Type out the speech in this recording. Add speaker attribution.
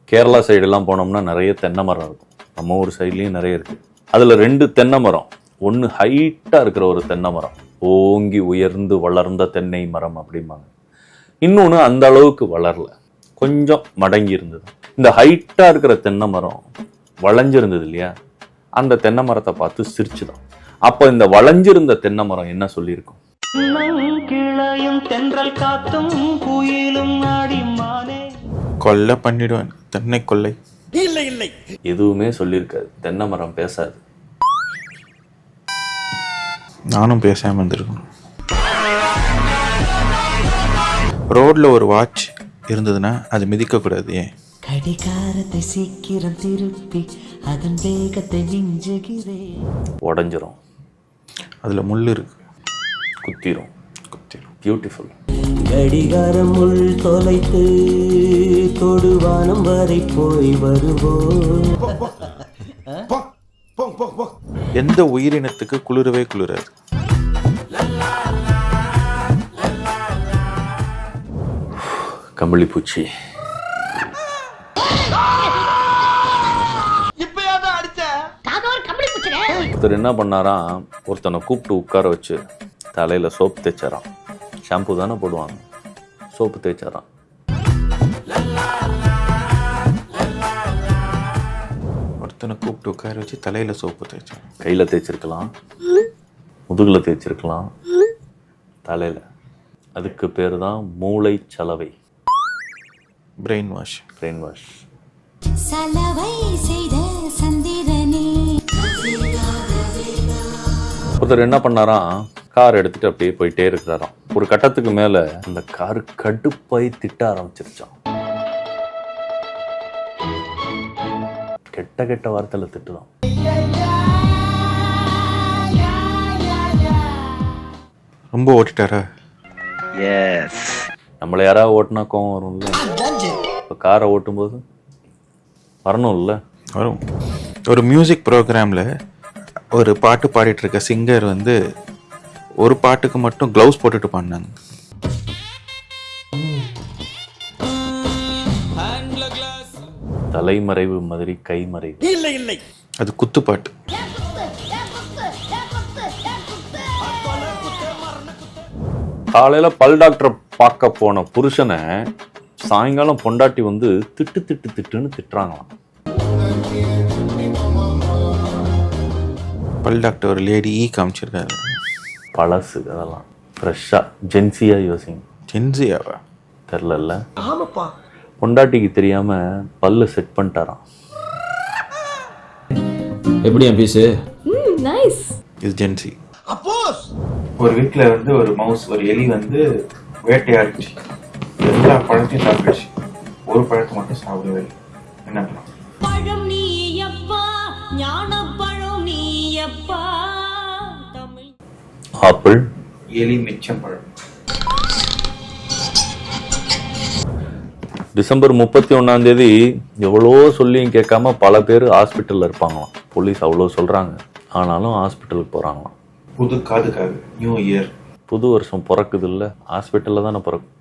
Speaker 1: கேரளா சைடெல்லாம் போனோம்னா நிறைய தென்னை மரம் இருக்கும். நம்ம ஊர் சைட்லேயும் நிறைய இருக்குது. அதில் 2 தென்னை மரம், ஒன்று ஹைட்டாக இருக்கிற ஒரு தென்னை மரம், ஓங்கி உயர்ந்து வளர்ந்த தென்னை மரம் அப்படிம்பாங்க. இன்னொன்று அந்த அளவுக்கு வளரல, கொஞ்சம் மடங்கி இருந்தது. இந்த ஹைட்டாக இருக்கிற தென்னை மரம் வளைஞ்சிருந்தது இல்லையா, அந்த தென்னை மரத்தை பார்த்து சிரிச்சுதான். அப்போ இந்த வளைஞ்சிருந்த தென்னை மரம் என்ன சொல்லியிருக்கும்?
Speaker 2: கொல்லை பண்ணிடுவேன், தென்னை கொள்ளை.
Speaker 3: இல்லை இல்லை,
Speaker 1: எதுவுமே சொல்லியிருக்காது. தென்னை மரம் பேசாது.
Speaker 2: நானும் பேசாமல் இருந்திருக்கணும். ரோட்ல ஒரு வாட்ச் இருந்ததுன்னா அது மிதிக்கக்கூடாது. ஏன்?
Speaker 4: கடிகாரத்தை சீக்கிரம் திருப்பி அதன் வேகத்தை விஞ்சுகிறேன்.
Speaker 1: உடஞ்சிரும்,
Speaker 2: அதுல முள் இருக்கு,
Speaker 1: குத்திரும். பியூட்டிஃபுல்.
Speaker 4: கடிகாரம் முள் தொலைத்து தொடுவானம் வரை போய் வருவோம்.
Speaker 2: எந்த உயிரினத்துக்கு குளிரவே குளிராது?
Speaker 1: கம்பளிப்பூச்சி. ஒருத்தர் என்ன பண்ணாராம், ஒருத்தனை கூப்பிட்டு உட்கார வச்சு தலையில சோப்பு தேய்ச்சாராம். ஷாம்பு தானே போடுவாங்க, சோப்பு தேய்ச்சாராம்.
Speaker 2: ஒருத்தனை கூப்பிட்டு உட்கார வச்சு தலையில சோப்பு தேய்ச்சான்.
Speaker 1: கையில தேய்ச்சிருக்கலாம், முதுகுல தேய்ச்சிருக்கலாம், தலையில. அதுக்கு பேர் தான் மூளை சலவை,
Speaker 2: பிரெயின் வாஷ்.
Speaker 1: Brain wash.
Speaker 5: சலவை செய்த சந்திரனே.
Speaker 1: ஒருத்தர் என்ன பண்ணாராம், கார் எடுத்துட்டு அப்படியே போயிட்டே இருக்கிறாராம். ஒரு கட்டத்துக்கு மேல அந்த கார் கடுப்பாய் திட்ட ஆரம்பிச்சிருச்சான். கெட்ட கெட்ட வார்த்தையில திட்டுதான்.
Speaker 2: ரொம்ப ஓட்டிட்டாரா?
Speaker 1: நம்மளை யாராவது ஓட்டினா கோவம் வரும்ல. இப்போ காரை ஓட்டும் போது வரணும்ல.
Speaker 2: வரும். ஒரு மியூசிக் ப்ரோக்ராமில் ஒரு பாட்டு பாடிட்டு இருக்க சிங்கர் வந்து ஒரு பாட்டுக்கு மட்டும் க்ளவுஸ் போட்டுட்டு பாடினாங்க.
Speaker 1: தலைமறைவு மாதிரி கைமறைவு.
Speaker 3: இல்லை இல்லை,
Speaker 2: அது குத்துப்பாட்டு.
Speaker 1: காலையில பல் டாக்டரை பார்க்க போன புருஷனை சாயங்காலம் பொண்டாட்டி வந்து திட்டு திட்டு திட்டுன்னு திட்டுறாங்களாம்.
Speaker 2: பல் டாக்டர் ஒரு லேடி காமிச்சிருக்காரு.
Speaker 1: பழசு அதெல்லாம். ஃப்ரெஷ்ஷா ஜென்சியா யோசிங்க.
Speaker 2: ஜென்சியாவா?
Speaker 1: தெரிலல்ல.
Speaker 3: ஆமாப்பா.
Speaker 1: பொண்டாட்டிக்கு தெரியாம பல்லு செட் பண்ணிட்டாராம்.
Speaker 6: எப்படி என் பீஸு?
Speaker 5: நைஸ்.
Speaker 2: இது ஜென்சி.
Speaker 3: அப்போஸ்
Speaker 2: ஒரு வீட்டில் வந்து ஒரு மவுஸ், ஒரு எலி வந்து வேட்டையாடிச்சு. எல்லா பழத்தையும் சாப்பிடுச்சு, ஒரு பழத்தை மட்டும் சாப்பிடவே இல்லை. என்ன பண்ணலாம்?
Speaker 5: பழம் நீ அப்பா, ஞானப்பழம் நீ அப்பா. தமிழ்.
Speaker 1: ஆப்பிள்.
Speaker 2: எலி மிச்சம் பழம்.
Speaker 1: டிசம்பர் 31 எவ்வளோ சொல்லியும் கேட்காம பல பேர் ஹாஸ்பிட்டலில் இருப்பாங்களாம். போலீஸ் அவ்வளோ சொல்கிறாங்க, ஆனாலும் ஹாஸ்பிட்டலுக்கு போகிறாங்களாம்.
Speaker 2: புது காதுக்காக நியூ இயர்.
Speaker 1: புது வருஷம் பிறக்குது இல்லை, ஹாஸ்பிட்டலில் தானே பிறக்கும்.